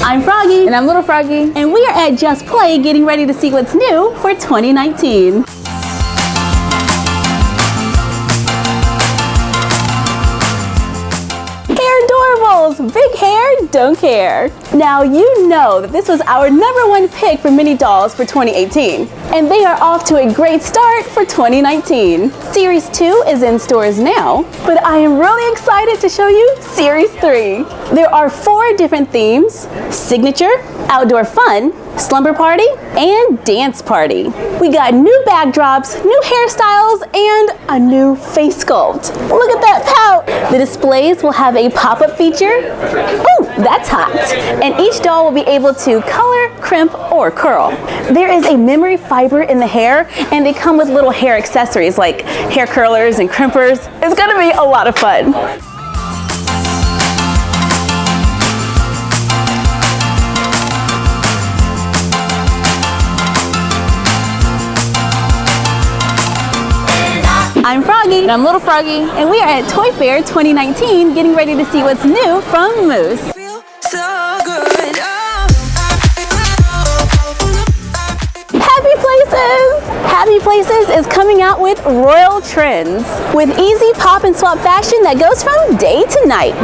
I'm Froggy. And I'm Little Froggy. And we are at Just Play getting ready to see what's new for 2019. Hairdorables, big hair, don't care. Now you know that this was our #1 pick for mini dolls for 2018. And they are off to a great start for 2019. Series 2 is in stores now, but I am really excited to show you Series 3. There are 4 different themes: signature, outdoor fun, slumber party, and dance party. We got new backdrops, new hairstyles, and a new face sculpt. Look at that pout! The displays will have a pop-up feature. Ooh, that's hot! And each doll will be able to color, crimp, or curl. There is a memory fiber in the hair, and they come with little hair accessories like hair curlers and crimpers. It's gonna be a lot of fun. I'm Froggy. And I'm Little Froggy. And we are at Toy Fair 2019 getting ready to see what's new from Moose. Happy Places! Happy Places is coming out with royal trends with easy pop and swap fashion that goes from day to night.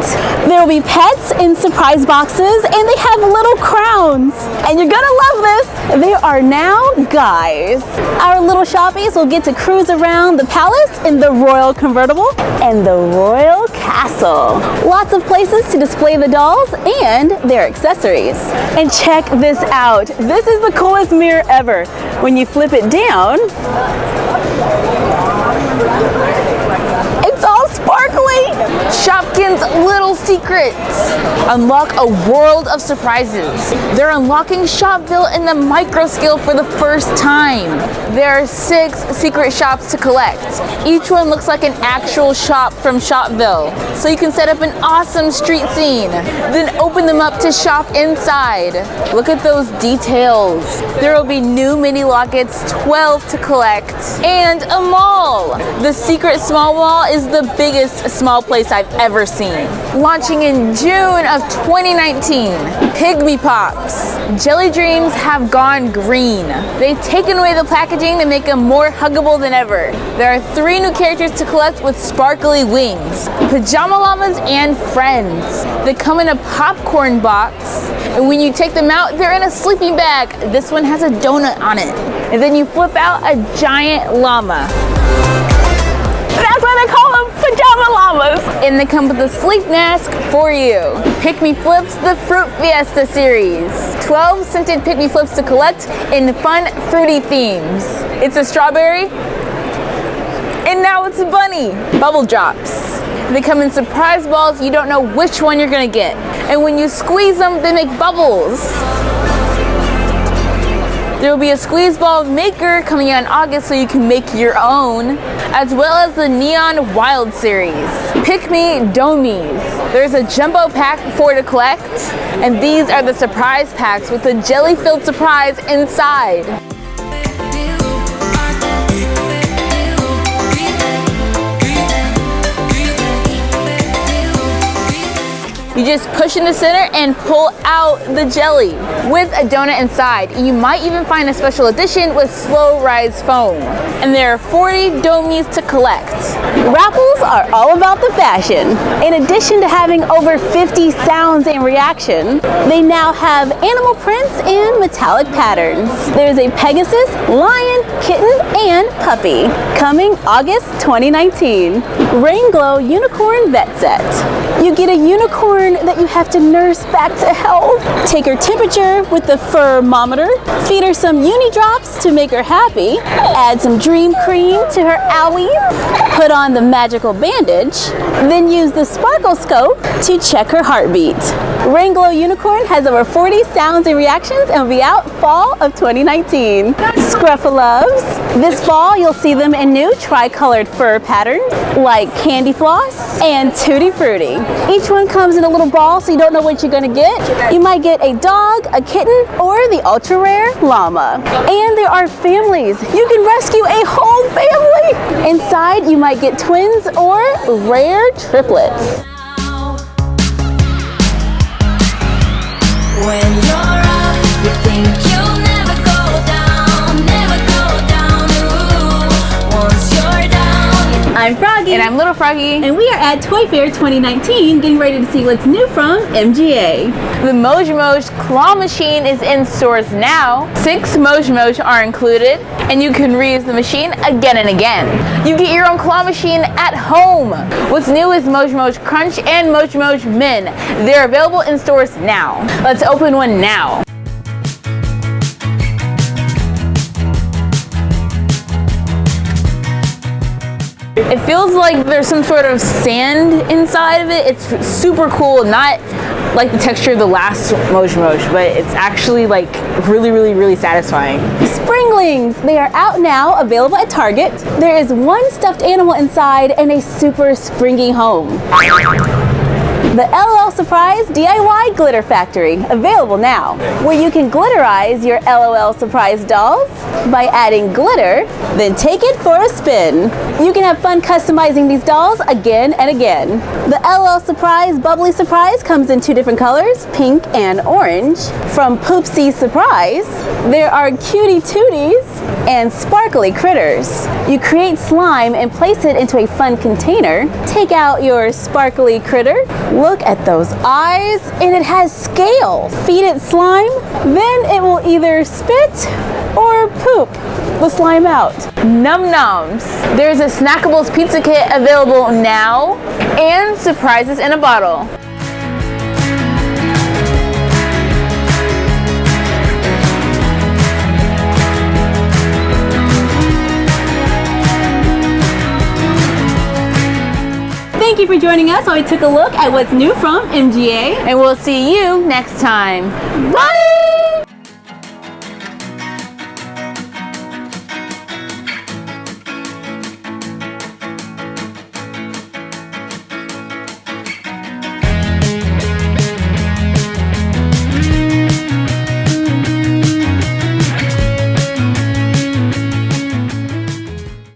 There will be pets in surprise boxes and they have little crowns. And you're gonna love this! They are now guys. Our little shoppies will get to cruise around the palace in the royal convertible and the royal castle. Lots of places to display the dolls and their accessories. And check this out. This is the coolest mirror ever. When you flip it down, it's all sparkly. Shopkins Little Secrets. Unlock a world of surprises. They're unlocking Shopville in the micro scale for the first time. There are 6 secret shops to collect. Each one looks like an actual shop from Shopville. So you can set up an awesome street scene. Then open them up to shop inside. Look at those details. There will be new mini lockets, 12 to collect, and a mall. The secret small mall is the biggest small place I've ever seen. Launching in June of 2019, Keypops. Jelly Dreams have gone green. They've taken away the packaging to make them more huggable than ever. There are 3 new characters to collect with sparkly wings: Pajama Llamas and Friends. They come in a popcorn box, and when you take them out, they're in a sleeping bag. This one has a donut on it. And then you flip out a giant llama. That's why they call them Pajama Llamas. And they come with a sleep mask for you. Pick Me Flips, the Fruit Fiesta series. 12 scented Pick Me Flips to collect in fun, fruity themes. It's a strawberry, and now it's a bunny. Bubble Drops. They come in surprise balls. You don't know which one you're gonna get. And when you squeeze them, they make bubbles. There will be a squeeze ball maker coming out in August so you can make your own, as well as the Neon Wild series. Pick Me Domies. There's a jumbo pack for to collect, and these are the surprise packs with a jelly-filled surprise inside. You just push in the center and pull out the jelly with a donut inside. You might even find a special edition with slow rise foam. And there are 40 domies to collect. Raffles are all about the fashion. In addition to having over 50 sounds and reactions, they now have animal prints and metallic patterns. There's a Pegasus, lion, kitten, and puppy. Coming August 2019. Rain Glow Unicorn Vet Set. You get a unicorn that you have to nurse back to health. Take her temperature with the thermometer, feed her some uni drops to make her happy, add some dream cream to her owies, put on the magical bandage, then use the sparkle scope to check her heartbeat. Rain Glow Unicorn has over 40 sounds and reactions and will be out fall of 2019. Scruffaloves. This fall you'll see them in new tri-colored fur patterns like Candy Floss and Tutti Frutti. Each one comes in a little ball so you don't know what you're gonna get. You might get a dog, a kitten, or the ultra rare llama. And there are families. You can rescue a whole family. Inside you might get twins or rare triplets. When you're up, you think you'll never go down, ooh, once you're down. I'm Froggy. And I'm Little Froggy. And we are at Toy Fair 2019, getting ready to see what's new from MGA. The Moj Moj claw machine is in stores now. 6 Moj Moj are included, and you can reuse the machine again and again. You get your own claw machine at home. What's new is Moj Moj Crunch and Moj Moj Min. They're available in stores now. Let's open one now. It feels like there's some sort of sand inside of it. It's super cool, not like the texture of the last Moj Moj, but it's actually like really satisfying. Springlings! They are out now, available at Target. There is one stuffed animal inside and a super springy home. The LOL Surprise DIY Glitter Factory, available now, where you can glitterize your LOL Surprise dolls by adding glitter, then take it for a spin. You can have fun customizing these dolls again and again. The LOL Surprise Bubbly Surprise comes in 2 different colors, pink and orange. From Poopsie Surprise, there are Cutie Tooties and Sparkly Critters. You create slime and place it into a fun container. Take out your sparkly critter. Look at those eyes, and it has scale. Feed it slime, then it will either spit or poop the slime out. Num Noms. There's a Snackables pizza kit available now, and surprises in a bottle. Thank you for joining us while we took a look at what's new from MGA. And we'll see you next time. Bye!